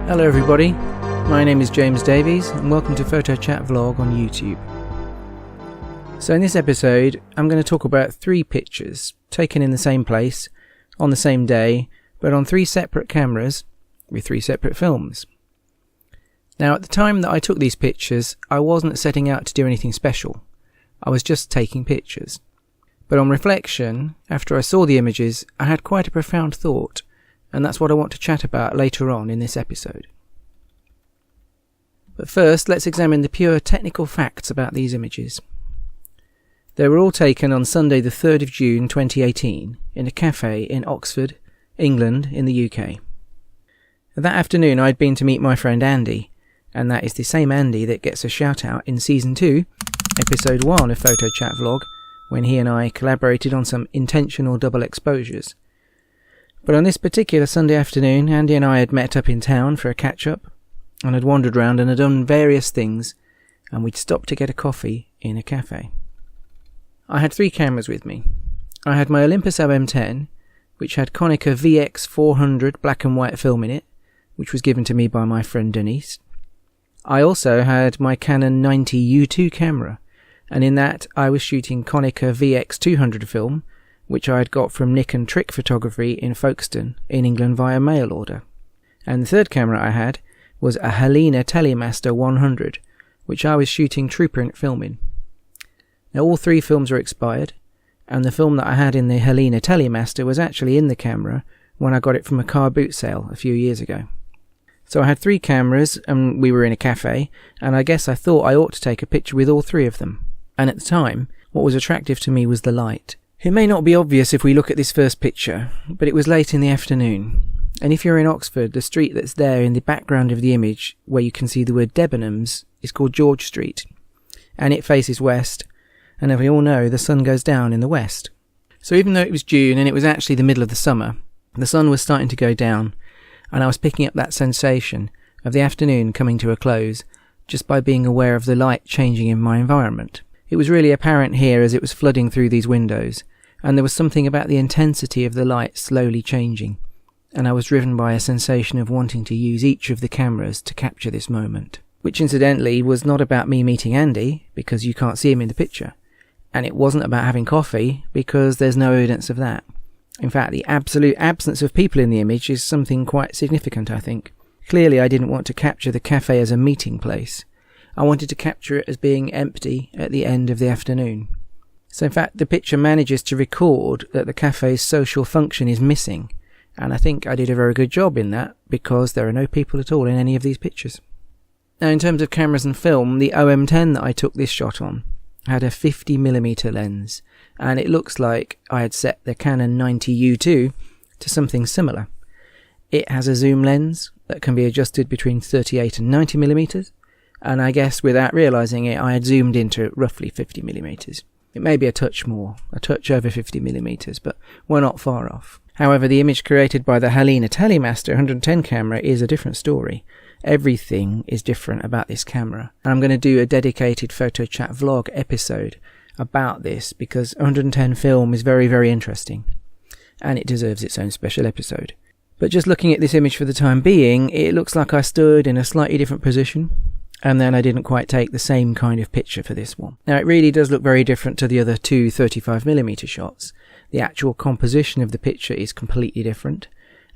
Hello everybody, my name is James Davies and welcome to Photo Chat Vlog on YouTube. So in this episode I'm going to talk about 3 pictures taken in the same place, on the same day, but on 3 separate cameras with 3 separate films. Now at the time that I took these pictures I wasn't setting out to do anything special, I was just taking pictures. But on reflection, after I saw the images, I had quite a profound thought, and that's what I want to chat about later on in this episode. But first, let's examine the pure technical facts about these images. They were all taken on Sunday the 3rd of June 2018 in a cafe in Oxford, England in the UK. That afternoon I'd been to meet my friend Andy, and that is the same Andy that gets a shout out in Season 2, Episode 1 of Photo Chat Vlog, when he and I collaborated on some intentional double exposures. But on this particular Sunday afternoon, Andy and I had met up in town for a catch-up, and had wandered around and had done various things, and we'd stopped to get a coffee in a cafe. I had 3 cameras with me. I had my Olympus OM10, which had Konica VX400 black and white film in it, which was given to me by my friend Denise. I also had my Canon 90U2 camera, and in that I was shooting Konica VX200 film, which I had got from Nikon Trick Photography in Folkestone in England via mail order. And the third camera I had was a Halina Telemaster 100, which I was shooting Truprint film in. Now all 3 films are expired, and the film that I had in the Halina Telemaster was actually in the camera when I got it from a car boot sale a few years ago. So I had 3 cameras, and we were in a cafe, and I guess I thought I ought to take a picture with all 3 of them. And at the time, what was attractive to me was the light. It may not be obvious if we look at this first picture, but it was late in the afternoon. And if you're in Oxford, the street that's there in the background of the image, where you can see the word Debenhams, is called George Street. And it faces west, and as we all know, the sun goes down in the west. So even though it was June and it was actually the middle of the summer, the sun was starting to go down, and I was picking up that sensation of the afternoon coming to a close, just by being aware of the light changing in my environment. It was really apparent here as it was flooding through these windows, and there was something about the intensity of the light slowly changing, and I was driven by a sensation of wanting to use each of the cameras to capture this moment. Which incidentally was not about me meeting Andy, because you can't see him in the picture, and it wasn't about having coffee, because there's no evidence of that. In fact, the absolute absence of people in the image is something quite significant, I think. Clearly I didn't want to capture the cafe as a meeting place. I wanted to capture it as being empty at the end of the afternoon. So in fact the picture manages to record that the cafe's social function is missing, and I think I did a very good job in that, because there are no people at all in any of these pictures. Now in terms of cameras and film, the OM10 that I took this shot on had a 50mm lens, and it looks like I had set the Canon 90U2 to something similar. It has a zoom lens that can be adjusted between 38 and 90mm, and I guess without realising it I had zoomed into roughly 50mm. It may be a touch more, a touch over 50mm, but we're not far off. However, the image created by the Halina Telemaster 110 camera is a different story. Everything is different about this camera, and I'm going to do a dedicated Photo Chat Vlog episode about this, because 110 film is very, very interesting, and it deserves its own special episode. But just looking at this image for the time being, it looks like I stood in a slightly different position, and then I didn't quite take the same kind of picture for this one. Now it really does look very different to the other 2 35mm shots. The actual composition of the picture is completely different,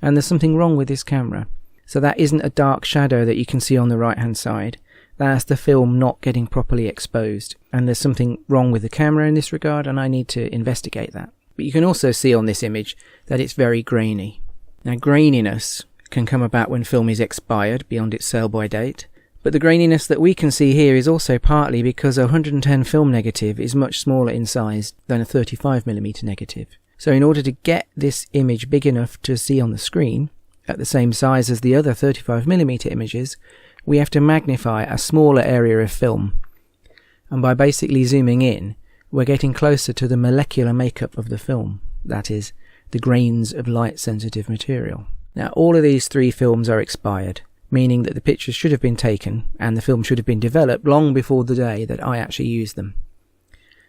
and there's something wrong with this camera. So that isn't a dark shadow that you can see on the right hand side. That's the film not getting properly exposed, and there's something wrong with the camera in this regard, and I need to investigate that. But you can also see on this image that it's very grainy. Now graininess can come about when film is expired beyond its sale-by date, but the graininess that we can see here is also partly because a 110 film negative is much smaller in size than a 35mm negative. So in order to get this image big enough to see on the screen, at the same size as the other 35mm images, we have to magnify a smaller area of film. And by basically zooming in, we're getting closer to the molecular makeup of the film, that is, the grains of light-sensitive material. Now all of these 3 films are expired, meaning that the pictures should have been taken and the film should have been developed long before the day that I actually used them.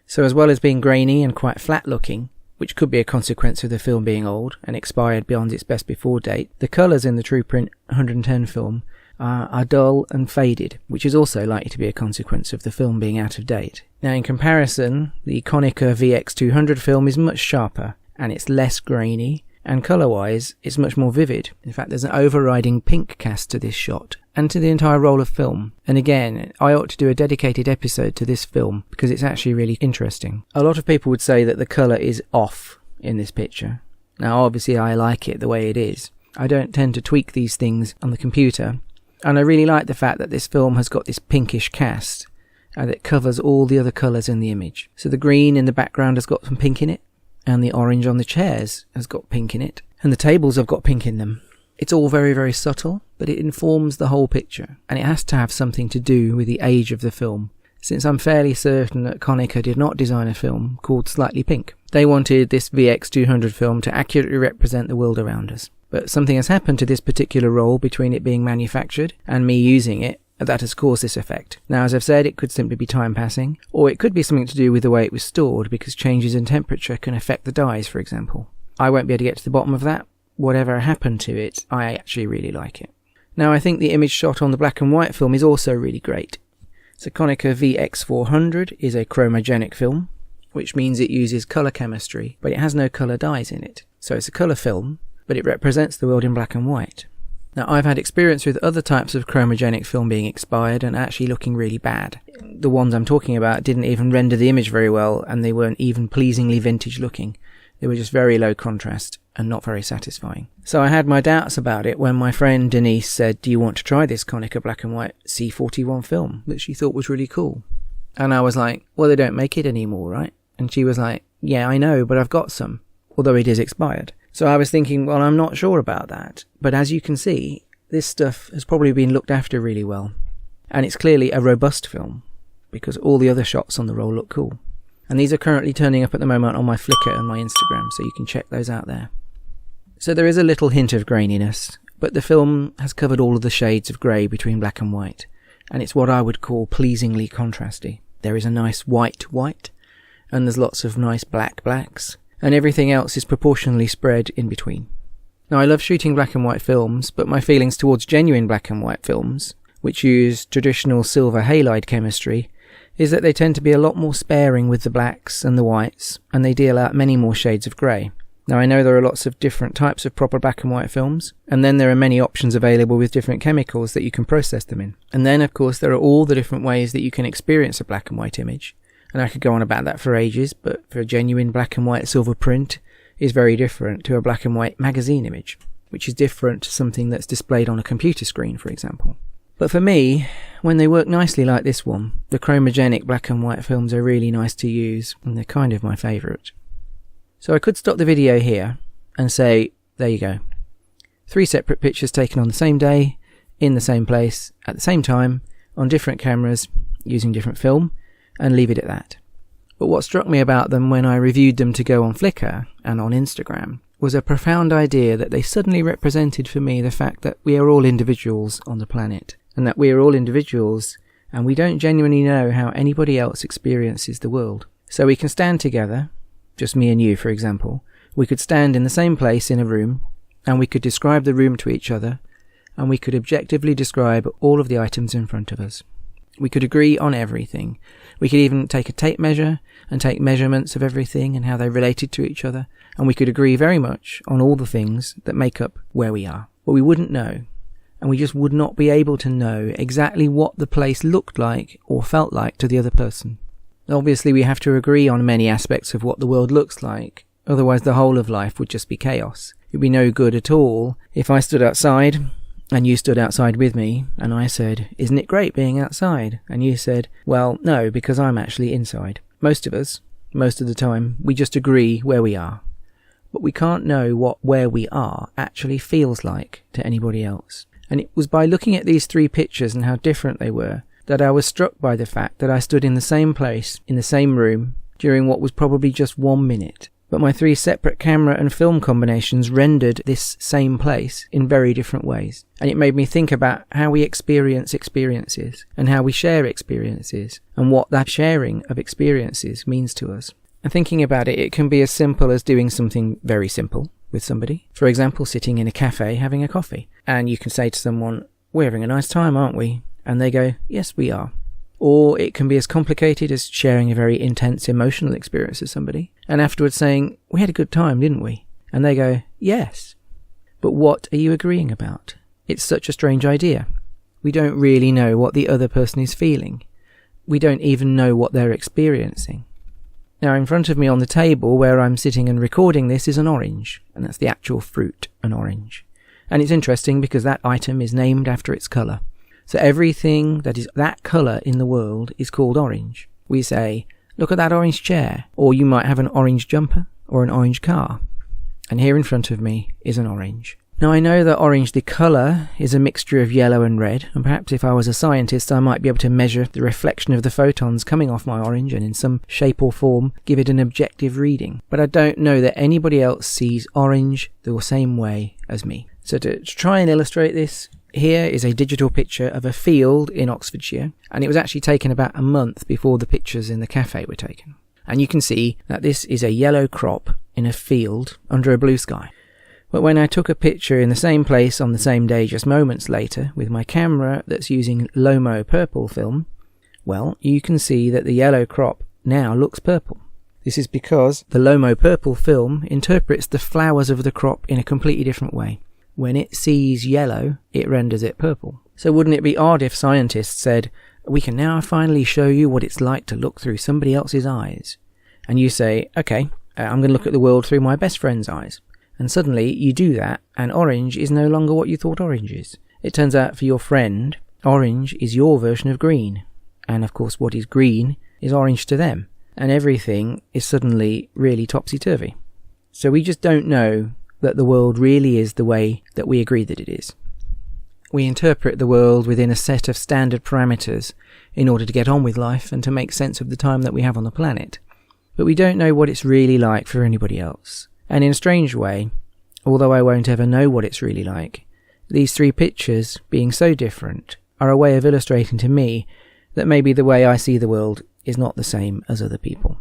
So as well as being grainy and quite flat looking, which could be a consequence of the film being old and expired beyond its best before date, the colours in the Truprint 110 film are dull and faded, which is also likely to be a consequence of the film being out of date. Now, in comparison, the Konica VX200 film is much sharper, and it's less grainy, and colour-wise, it's much more vivid. In fact, there's an overriding pink cast to this shot, and to the entire roll of film. And again, I ought to do a dedicated episode to this film, because it's actually really interesting. A lot of people would say that the colour is off in this picture. Now, obviously, I like it the way it is. I don't tend to tweak these things on the computer, and I really like the fact that this film has got this pinkish cast, and it covers all the other colours in the image. So the green in the background has got some pink in it, and the orange on the chairs has got pink in it, and the tables have got pink in them. It's all very, very subtle, but it informs the whole picture, and it has to have something to do with the age of the film, since I'm fairly certain that Konica did not design a film called Slightly Pink. They wanted this VX200 film to accurately represent the world around us. But something has happened to this particular roll between it being manufactured and me using it that has caused this effect. Now, as I've said, it could simply be time passing, or it could be something to do with the way it was stored, because changes in temperature can affect the dyes, for example. I won't be able to get to the bottom of that. Whatever happened to it, I actually really like it. Now, I think the image shot on the black and white film is also really great. So Konica VX400 is a chromogenic film, which means it uses colour chemistry, but it has no colour dyes in it. So it's a colour film, but it represents the world in black and white. Now, I've had experience with other types of chromogenic film being expired and actually looking really bad. The ones I'm talking about didn't even render the image very well, and they weren't even pleasingly vintage looking. They were just very low contrast and not very satisfying. So I had my doubts about it when my friend Denise said, "Do you want to try this Konica black and white C41 film that she thought was really cool?" And I was like, "Well, they don't make it anymore, right?" And she was like, "Yeah, I know, but I've got some, although it is expired." So I was thinking, well, I'm not sure about that. But as you can see, this stuff has probably been looked after really well. And it's clearly a robust film, because all the other shots on the roll look cool. And these are currently turning up at the moment on my Flickr and my Instagram, so you can check those out there. So there is a little hint of graininess, but the film has covered all of the shades of grey between black and white, and it's what I would call pleasingly contrasty. There is a nice white, and there's lots of nice blacks, and everything else is proportionally spread in between. Now, I love shooting black and white films, but my feelings towards genuine black and white films, which use traditional silver halide chemistry, is that they tend to be a lot more sparing with the blacks and the whites, and they deal out many more shades of grey. Now, I know there are lots of different types of proper black and white films, and then there are many options available with different chemicals that you can process them in. And then, of course, there are all the different ways that you can experience a black and white image. And I could go on about that for ages, but for a genuine black and white silver print is very different to a black and white magazine image, which is different to something that's displayed on a computer screen, for example. But for me, when they work nicely like this one, the chromogenic black and white films are really nice to use, and they're kind of my favourite. So I could stop the video here and say, there you go. 3 separate pictures taken on the same day, in the same place, at the same time, on different cameras, using different film, and leave it at that. But what struck me about them when I reviewed them to go on Flickr and on Instagram was a profound idea that they suddenly represented for me the fact that we are all individuals on the planet, and that we are all individuals and we don't genuinely know how anybody else experiences the world. So we can stand together, just me and you for example, we could stand in the same place in a room, and we could describe the room to each other, and we could objectively describe all of the items in front of us. We could agree on everything. We could even take a tape measure and take measurements of everything and how they related to each other, and we could agree very much on all the things that make up where we are. But we wouldn't know, and we just would not be able to know exactly what the place looked like or felt like to the other person. Obviously, we have to agree on many aspects of what the world looks like, otherwise the whole of life would just be chaos. It would be no good at all if I stood outside and you stood outside with me, and I said, "Isn't it great being outside?" And you said, "Well, no, because I'm actually inside." Most of us, most of the time, we just agree where we are. But we can't know what where we are actually feels like to anybody else. And it was by looking at these 3 pictures and how different they were that I was struck by the fact that I stood in the same place, in the same room, during what was probably just 1 minute. But my 3 separate camera and film combinations rendered this same place in very different ways. And it made me think about how we experience experiences, and how we share experiences, and what that sharing of experiences means to us. And thinking about it, it can be as simple as doing something very simple with somebody. For example, sitting in a cafe having a coffee. And you can say to someone, "We're having a nice time, aren't we?" And they go, "Yes, we are." Or it can be as complicated as sharing a very intense emotional experience with somebody. And afterwards saying, "We had a good time, didn't we?" And they go, "Yes." But what are you agreeing about? It's such a strange idea. We don't really know what the other person is feeling. We don't even know what they're experiencing. Now, in front of me on the table where I'm sitting and recording this is an orange, and that's the actual fruit, an orange. And it's interesting because that item is named after its colour. So everything that is that colour in the world is called orange. We say, "Look at that orange chair," or you might have an orange jumper or an orange car. And here in front of me is an orange. Now, I know that orange, the colour, is a mixture of yellow and red, and perhaps if I was a scientist I might be able to measure the reflection of the photons coming off my orange and in some shape or form give it an objective reading. But I don't know that anybody else sees orange the same way as me. So to try and illustrate this, here is a digital picture of a field in Oxfordshire, and it was actually taken about a month before the pictures in the cafe were taken. And you can see that this is a yellow crop in a field under a blue sky. But when I took a picture in the same place on the same day just moments later with my camera that's using Lomo purple film, well, you can see that the yellow crop now looks purple. This is because the Lomo purple film interprets the flowers of the crop in a completely different way. When it sees yellow, it renders it purple. So wouldn't it be odd if scientists said, "We can now finally show you what it's like to look through somebody else's eyes." And you say, "Okay, I'm going to look at the world through my best friend's eyes." And suddenly you do that, and orange is no longer what you thought orange is. It turns out for your friend, orange is your version of green. And of course what is green is orange to them. And everything is suddenly really topsy-turvy. So we just don't know that the world really is the way that we agree that it is. We interpret the world within a set of standard parameters in order to get on with life and to make sense of the time that we have on the planet. But we don't know what it's really like for anybody else. And in a strange way, although I won't ever know what it's really like, these three pictures, being so different, are a way of illustrating to me that maybe the way I see the world is not the same as other people.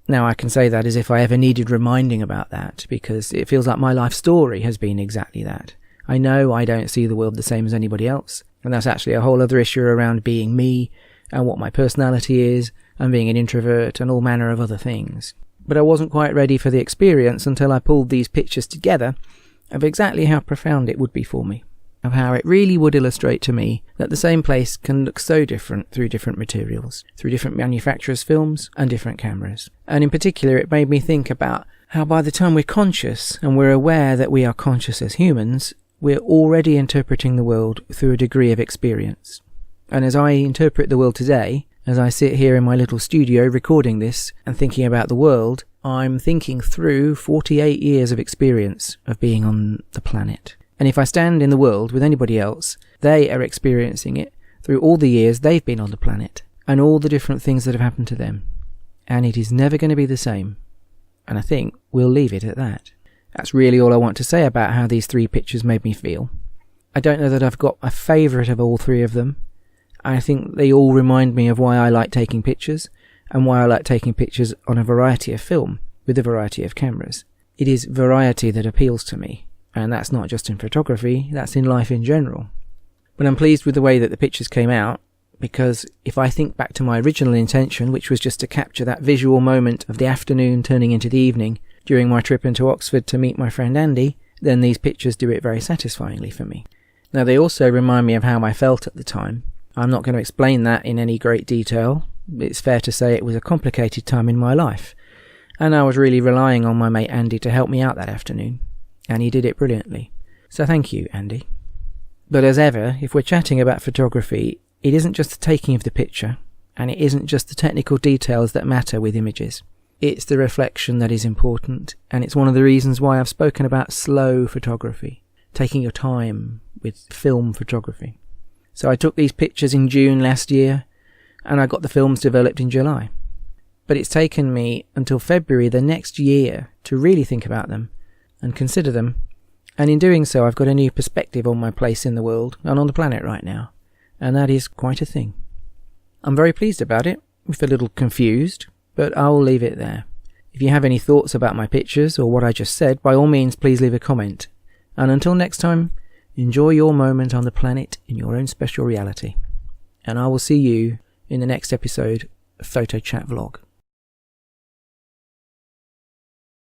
Now, I can say that as if I ever needed reminding about that, because it feels like my life story has been exactly that. I know I don't see the world the same as anybody else, and that's actually a whole other issue around being me, and what my personality is, and being an introvert, and all manner of other things. But I wasn't quite ready for the experience until I pulled these pictures together of exactly how profound it would be for me, of how it really would illustrate to me that the same place can look so different through different materials, through different manufacturers' films and different cameras. And in particular, it made me think about how by the time we're conscious and we're aware that we are conscious as humans, we're already interpreting the world through a degree of experience. And as I interpret the world today, as I sit here in my little studio recording this and thinking about the world, I'm thinking through 48 years of experience of being on the planet. And if I stand in the world with anybody else, they are experiencing it through all the years they've been on the planet and all the different things that have happened to them. And it is never going to be the same. And I think we'll leave it at that. That's really all I want to say about how these three pictures made me feel. I don't know that I've got a favourite of all three of them. I think they all remind me of why I like taking pictures and why I like taking pictures on a variety of film with a variety of cameras. It is variety that appeals to me, and that's not just in photography, that's in life in general. But I'm pleased with the way that the pictures came out, because if I think back to my original intention, which was just to capture that visual moment of the afternoon turning into the evening during my trip into Oxford to meet my friend Andy, then these pictures do it very satisfyingly for me. Now, they also remind me of how I felt at the time. I'm not going to explain that in any great detail. It's fair to say it was a complicated time in my life, and I was really relying on my mate Andy to help me out that afternoon, and he did it brilliantly. So thank you, Andy. But as ever, if we're chatting about photography, it isn't just the taking of the picture, and it isn't just the technical details that matter with images. It's the reflection that is important, and it's one of the reasons why I've spoken about slow photography, taking your time with film photography. So I took these pictures in June last year, and I got the films developed in July. But it's taken me until February the next year to really think about them and consider them, and in doing so I've got a new perspective on my place in the world and on the planet right now, and that is quite a thing. I'm very pleased about it, with a little confused, but I'll leave it there. If you have any thoughts about my pictures or what I just said, by all means please leave a comment. And until next time, enjoy your moment on the planet in your own special reality. And I will see you in the next episode of Photo Chat Vlog.